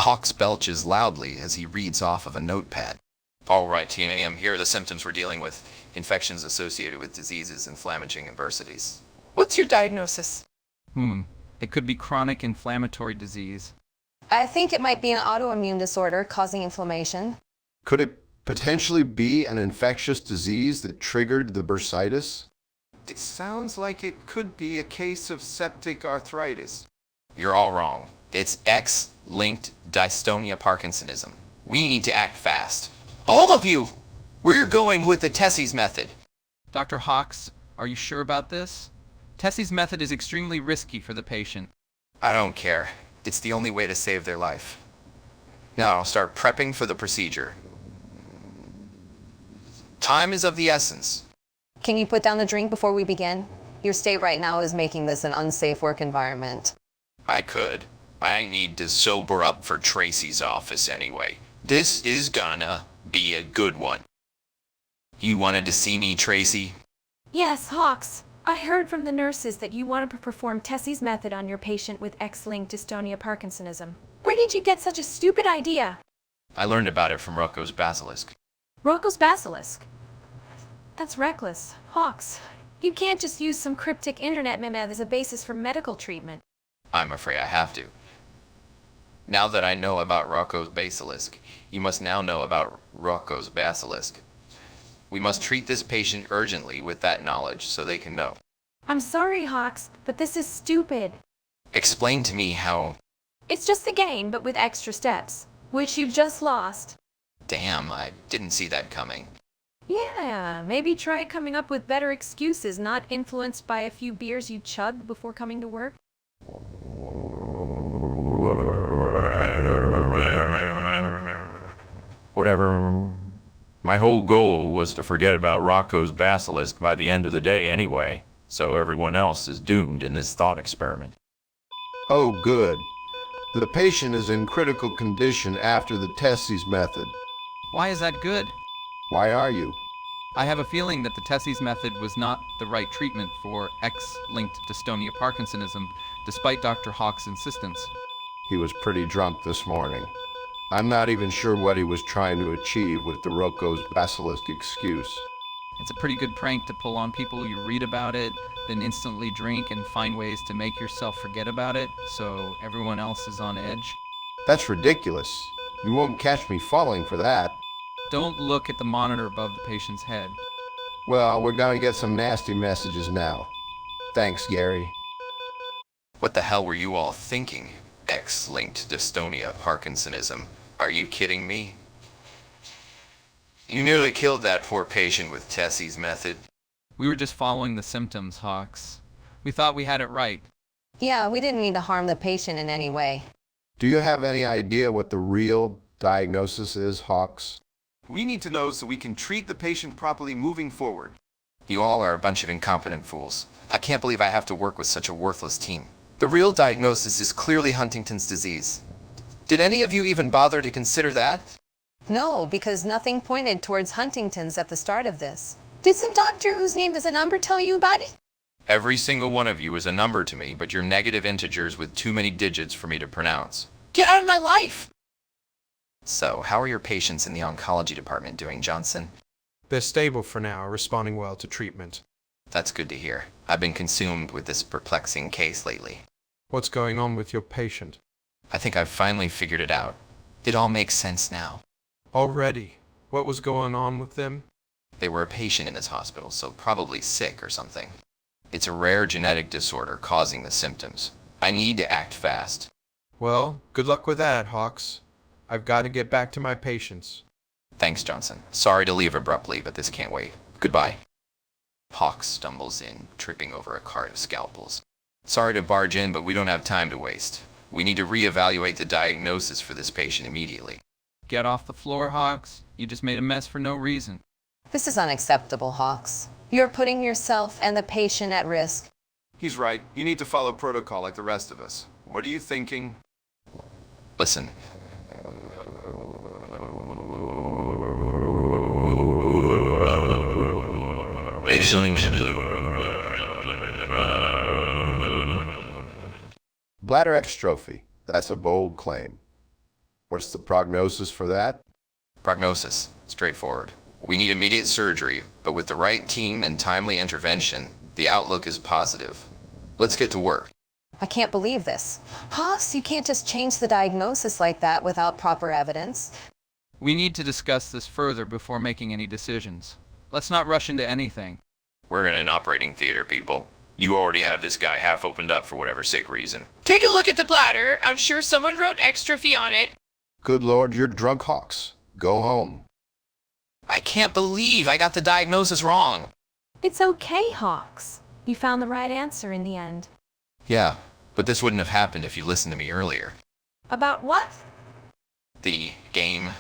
Hawks belches loudly as he reads off of a notepad. All right, Team AM, here are the symptoms we're dealing with. Infections associated with diseases, inflammatory adversities. What's your diagnosis? It could be chronic inflammatory disease. I think it might be an autoimmune disorder causing inflammation. Could it potentially be an infectious disease that triggered the bursitis? It sounds like it could be a case of septic arthritis. You're all wrong. It's X-linked dystonia Parkinsonism. We need to act fast. All of you! We're going with the Tessie's method. Dr. Hawks, are you sure about this? Tessie's method is extremely risky for the patient. I don't care. It's the only way to save their life. Now I'll start prepping for the procedure. Time is of the essence. Can you put down the drink before we begin? Your state right now is making this an unsafe work environment. I could. I need to sober up for Tracy's office anyway. This is gonna be a good one. You wanted to see me, Tracy? Yes, Hawks. I heard from the nurses that you wanted to perform Tessie's method on your patient with X-linked dystonia Parkinsonism. Where did you get such a stupid idea? I learned about it from Rocco's basilisk. Rocco's basilisk? That's reckless. Hawks, you can't just use some cryptic internet meme as a basis for medical treatment. I'm afraid I have to. Now that I know about Rocco's basilisk, you must now know about Rocco's basilisk. We must treat this patient urgently with that knowledge so they can know. I'm sorry, Hawks, but this is stupid. Explain to me how... It's just the game, but with extra steps, which you've just lost. Damn, I didn't see that coming. Yeah, maybe try coming up with better excuses, not influenced by a few beers you chugged before coming to work. Whatever. My whole goal was to forget about Rocco's basilisk by the end of the day anyway, so everyone else is doomed in this thought experiment. Oh, good. The patient is in critical condition after the Tessie's method. Why is that good? Why are you? I have a feeling that the Tessie's method was not the right treatment for X-linked dystonia Parkinsonism, despite Dr. Hawks' insistence. He was pretty drunk this morning. I'm not even sure what he was trying to achieve with the Rocco's basilisk excuse. It's a pretty good prank to pull on people. You read about it, then instantly drink and find ways to make yourself forget about it, so everyone else is on edge. That's ridiculous. You won't catch me falling for that. Don't look at the monitor above the patient's head. Well, we're gonna get some nasty messages now. Thanks, Gary. What the hell were you all thinking? X-linked dystonia Parkinsonism. Are you kidding me? You nearly killed that poor patient with Tessie's method. We were just following the symptoms, Hawks. We thought we had it right. Yeah, we didn't mean to harm the patient in any way. Do you have any idea what the real diagnosis is, Hawks? We need to know so we can treat the patient properly moving forward. You all are a bunch of incompetent fools. I can't believe I have to work with such a worthless team. The real diagnosis is clearly Huntington's disease. Did any of you even bother to consider that? No, because nothing pointed towards Huntington's at the start of this. Did some doctor whose name is a number tell you about it? Every single one of you is a number to me, but you're negative integers with too many digits for me to pronounce. Get out of my life! So, how are your patients in the oncology department doing, Johnson? They're stable for now, responding well to treatment. That's good to hear. I've been consumed with this perplexing case lately. What's going on with your patient? I think I've finally figured it out. It all makes sense now. Already? What was going on with them? They were a patient in this hospital, so probably sick or something. It's a rare genetic disorder causing the symptoms. I need to act fast. Well, good luck with that, Hawks. I've got to get back to my patients. Thanks, Johnson. Sorry to leave abruptly, but this can't wait. Goodbye. Hawks stumbles in, tripping over a cart of scalpels. Sorry to barge in, but we don't have time to waste. We need to reevaluate the diagnosis for this patient immediately. Get off the floor, Hawks. You just made a mess for no reason. This is unacceptable, Hawks. You're putting yourself and the patient at risk. He's right. You need to follow protocol like the rest of us. What are you thinking? Listen. Bladder extrophy. That's a bold claim. What's the prognosis for that? Prognosis. Straightforward. We need immediate surgery, but with the right team and timely intervention, the outlook is positive. Let's get to work. I can't believe this. Haas, you can't just change the diagnosis like that without proper evidence. We need to discuss this further before making any decisions. Let's not rush into anything. We're in an operating theater, people. You already have this guy half opened up for whatever sick reason. Take a look at the bladder. I'm sure someone wrote extrophy on it. Good Lord, you're drunk, Hawks. Go home. I can't believe I got the diagnosis wrong. It's okay, Hawks. You found the right answer in the end. Yeah, but this wouldn't have happened if you listened to me earlier. About what? The game